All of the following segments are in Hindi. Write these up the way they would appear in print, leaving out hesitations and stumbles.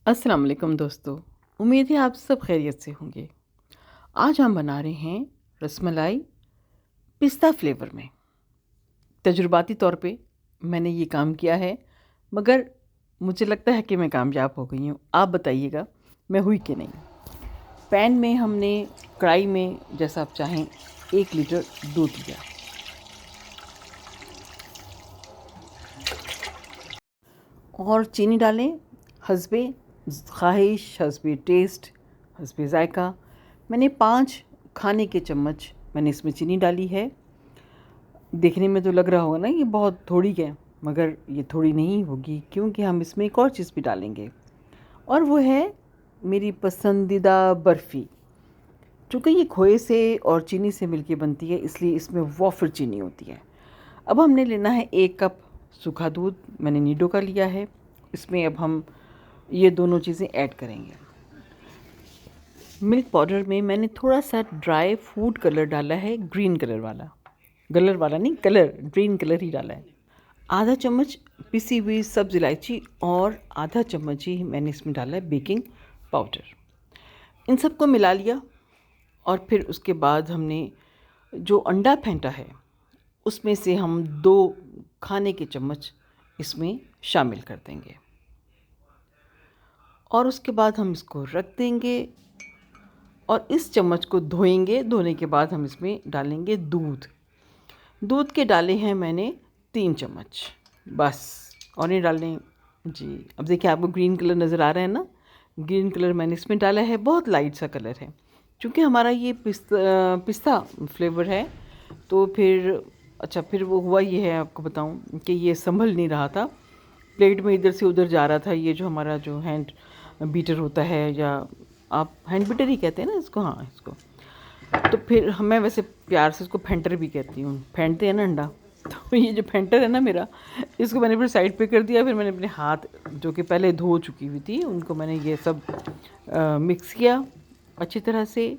अस्सलाम वालेकुम दोस्तों। उम्मीद है आप सब खैरियत से होंगे। आज हम बना रहे हैं रसमलाई पिस्ता फ्लेवर में। तजुर्बाती तौर पे मैंने ये काम किया है, मगर मुझे लगता है कि मैं कामयाब हो गई हूँ। आप बताइएगा मैं हुई कि नहीं। पैन में हमने कढ़ाई में, जैसा आप चाहें, 1 लीटर दूध लिया और चीनी डालें हस्बे ख्वाहिश, हस्बे टेस्ट, हस्बे ज़ायका। मैंने 5 खाने के चम्मच मैंने इसमें चीनी डाली है। देखने में तो लग रहा होगा ना ये बहुत थोड़ी है, मगर ये थोड़ी नहीं होगी, क्योंकि हम इसमें एक और चीज़ भी डालेंगे और वो है मेरी पसंदीदा बर्फ़ी। चूँकि ये खोए से और चीनी से मिलके बनती है, इसलिए इसमें वॉफ़र चीनी होती है। अब हमने लेना है 1 कप सूखा दूध, मैंने नीडो का लिया है। इसमें अब हम ये दोनों चीज़ें ऐड करेंगे। मिल्क पाउडर में मैंने थोड़ा सा ड्राई फूड कलर डाला है, ग्रीन कलर वाला नहीं, कलर ग्रीन कलर ही डाला है। आधा चम्मच पिसी हुई सब्ज़ इलायची और आधा चम्मच ही मैंने इसमें डाला है बेकिंग पाउडर। इन सबको मिला लिया और फिर उसके बाद हमने जो अंडा फेंटा है उसमें से हम 2 खाने के चम्मच इसमें शामिल कर देंगे और उसके बाद हम इसको रख देंगे और इस चम्मच को धोएंगे। धोने के बाद हम इसमें डालेंगे दूध। दूध के डाले हैं मैंने 3 चम्मच बस, और नहीं डालने। जी, अब देखिए आपको ग्रीन कलर नज़र आ रहा है ना, ग्रीन कलर मैंने इसमें डाला है, बहुत लाइट सा कलर है। क्योंकि हमारा ये पिस्ता फ्लेवर है, तो फिर अच्छा, फिर वो हुआ ये है, आपको बताऊं कि ये संभल नहीं रहा था, प्लेट में इधर से उधर जा रहा था। ये जो हमारा जो हैंड बीटर होता है, या आप हैंड बीटर ही कहते हैं ना इसको, हाँ इसको, तो फिर मैं वैसे प्यार से इसको फेंटर भी कहती हूँ, फेंटते हैं ना अंडा। तो ये जो फेंटर है ना मेरा, इसको मैंने फिर साइड पे कर दिया। फिर मैंने अपने हाथ, जो कि पहले धो चुकी हुई थी, उनको मैंने ये सब मिक्स किया अच्छी तरह से।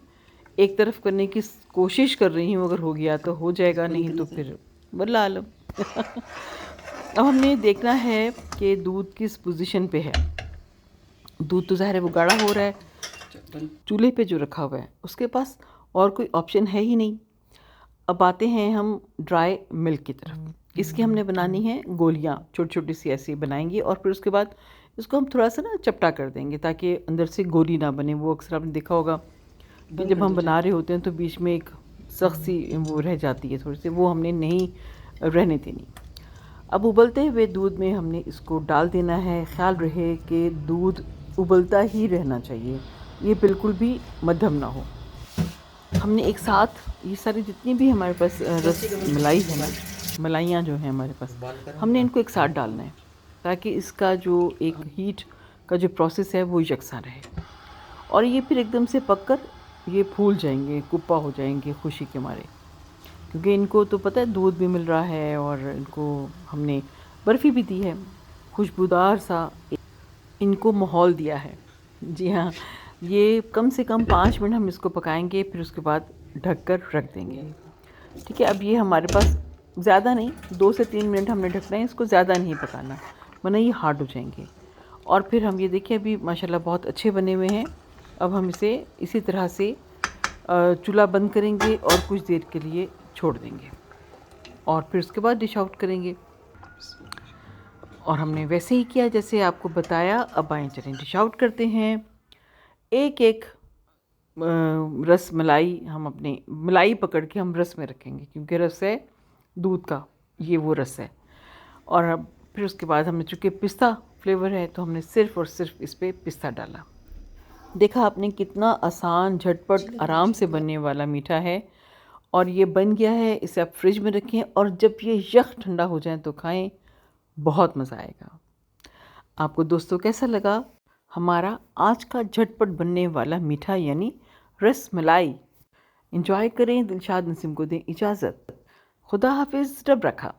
एक तरफ करने की कोशिश कर रही हूँ, अगर हो गया तो हो जाएगा, नहीं तो फिर बल्ला आलम। अब हमने देखना है कि दूध किस पोजीशन पे है। दूध तो ज़ाहिर है वो गाढ़ा हो रहा है, चूल्हे पे जो रखा हुआ है उसके पास और कोई ऑप्शन है ही नहीं। अब आते हैं हम ड्राई मिल्क की तरफ। इसकी हमने बनानी है गोलियाँ, छोटी छोटी सी ऐसी बनाएंगे और फिर उसके बाद इसको हम थोड़ा सा ना चपटा कर देंगे, ताकि अंदर से गोली ना बने। वो अक्सर आपने देखा होगा कि जब हम बना रहे होते हैं तो बीच में एक सख्त सी वो रह जाती है थोड़ी सी, वो हमने नहीं रहने देनी। अब उबलते हुए दूध में हमने इसको डाल देना है। ख्याल रहे कि दूध उबलता ही रहना चाहिए, ये बिल्कुल भी मध्यम ना हो। हमने एक साथ ये सारी जितनी भी हमारे पास रस मलाई है ना, मलाइयाँ जो हैं हमारे पास, हमने इनको एक साथ डालना है, ताकि इसका जो एक हीट का जो प्रोसेस है वो यकसा रहे। और ये फिर एकदम से पककर ये फूल जाएंगे, कुप्पा हो जाएंगे खुशी के मारे, क्योंकि इनको तो पता है दूध भी मिल रहा है और इनको हमने बर्फ़ी भी दी है, खुशबूदार सा इनको माहौल दिया है। जी हाँ, ये कम से कम 5 मिनट हम इसको पकाएंगे, फिर उसके बाद ढक कर रख देंगे। ठीक है, अब ये हमारे पास ज़्यादा नहीं, 2 से 3 मिनट हमने ढकना है इसको, ज़्यादा नहीं पकाना, वरना ये हार्ड हो जाएंगे। और फिर हम ये देखिए अभी माशाल्लाह बहुत अच्छे बने हुए हैं। अब हम इसे इसी तरह से चूल्हा बंद करेंगे और कुछ देर के लिए छोड़ देंगे और फिर उसके बाद डिश आउट करेंगे। और हमने वैसे ही किया जैसे आपको बताया। अब आएँ चलें डिश आउट करते हैं। एक एक रस मलाई हम अपने मलाई पकड़ के हम रस में रखेंगे, क्योंकि रस है दूध का, ये वो रस है। और अब फिर उसके बाद हमने, चूँकि पिस्ता फ्लेवर है, तो हमने सिर्फ़ और सिर्फ इस पे पिस्ता डाला। देखा आपने कितना आसान, झटपट, आराम से बनने वाला मीठा है। और ये बन गया है। इसे आप फ्रिज में रखें और जब ये यख ठंडा हो जाए तो खाएं, बहुत मज़ा आएगा। आपको दोस्तों कैसा लगा हमारा आज का झटपट बनने वाला मीठा, यानी रस मलाई? एंजॉय करें। दिलशाद नसीम को दें इजाज़त। खुदा हाफिज़, रब रखा।